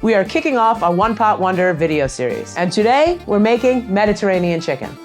We are kicking off a One Pot Wonder video series. And today we're making Mediterranean chicken.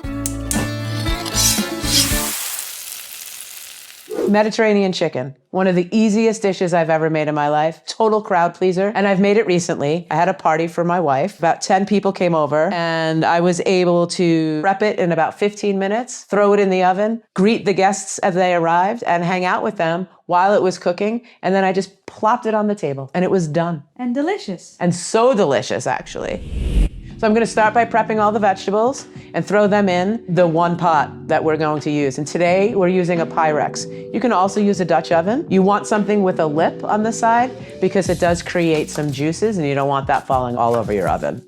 Mediterranean chicken, one of the easiest dishes I've ever made in my life. Total crowd pleaser. And I've made it recently. I had a party for my wife. About 10 people came over and I was able to prep it in about 15 minutes, throw it in the oven, greet the guests as they arrived and hang out with them while it was cooking. And then I just plopped it on the table and it was done. And delicious. And so delicious, actually. So I'm gonna start by prepping all the vegetables and throw them in the one pot that we're going to use. And today we're using a Pyrex. You can also use a Dutch oven. You want something with a lip on the side because it does create some juices and you don't want that falling all over your oven.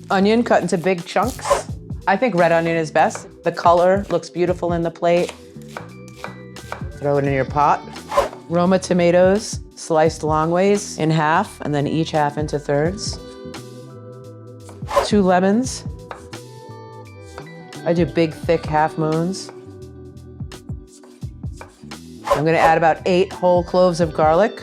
Onion cut into big chunks. I think red onion is best. The color looks beautiful in the plate. Throw it in your pot. Roma tomatoes, sliced long ways in half and then each half into thirds. 2 lemons. I do big, thick half moons. I'm gonna add about 8 whole cloves of garlic.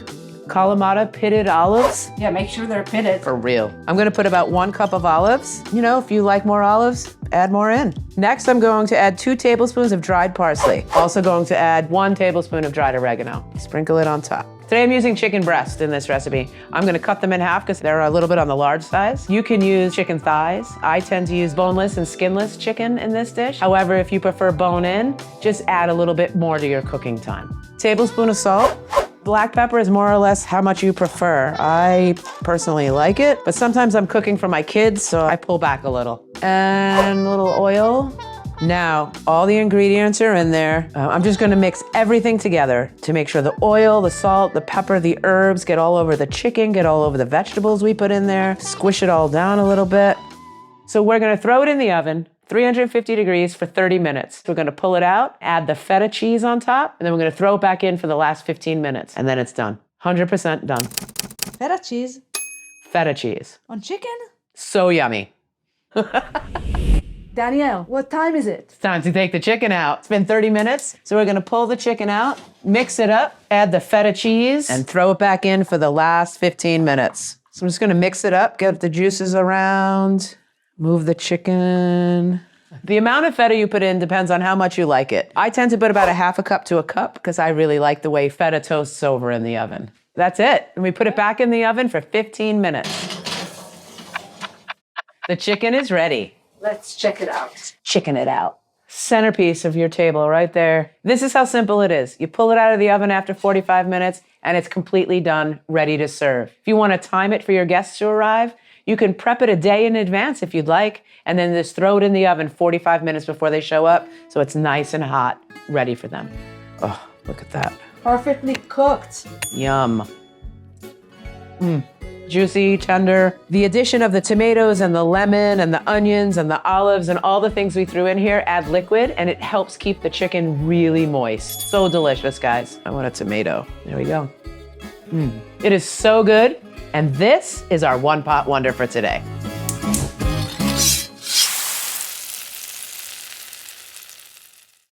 Kalamata pitted olives. Yeah, make sure they're pitted. For real. I'm gonna put about 1 cup of olives. You know, if you like more olives, add more in. Next, I'm going to add 2 tablespoons of dried parsley. Also going to add 1 tablespoon of dried oregano. Sprinkle it on top. Today I'm using chicken breast in this recipe. I'm gonna cut them in half because they're a little bit on the large size. You can use chicken thighs. I tend to use boneless and skinless chicken in this dish. However, if you prefer bone-in, just add a little bit more to your cooking time. Tablespoon of salt. Black pepper is more or less how much you prefer. I personally like it, but sometimes I'm cooking for my kids, so I pull back a little. And a little oil. Now, all the ingredients are in there. I'm just gonna mix everything together to make sure the oil, the salt, the pepper, the herbs get all over the chicken, get all over the vegetables we put in there, squish it all down a little bit. So we're gonna throw it in the oven, 350 degrees for 30 minutes. We're gonna pull it out, add the feta cheese on top, and then we're gonna throw it back in for the last 15 minutes, and then it's done. 100% done. Feta cheese. Feta cheese. On chicken? So yummy. Danielle, what time is it? It's time to take the chicken out. It's been 30 minutes, so we're gonna pull the chicken out, mix it up, add the feta cheese, and throw it back in for the last 15 minutes. So I'm just gonna mix it up, get the juices around, move the chicken. The amount of feta you put in depends on how much you like it. I tend to put about 1/2 cup to a cup because I really like the way feta toasts over in the oven. That's it. And we put it back in the oven for 15 minutes. The chicken is ready. Let's check it out. Chicken it out. Centerpiece of your table right there. This is how simple it is. You pull it out of the oven after 45 minutes and it's completely done, ready to serve. If you want to time it for your guests to arrive, you can prep it a day in advance if you'd like, and then just throw it in the oven 45 minutes before they show up so it's nice and hot, ready for them. Oh, look at that. Perfectly cooked. Yum. Juicy, tender. The addition of the tomatoes and the lemon and the onions and the olives and all the things we threw in here add liquid and it helps keep the chicken really moist. So delicious, guys. I want a tomato. There we go. It is so good. And this is our One Pot Wonder for today.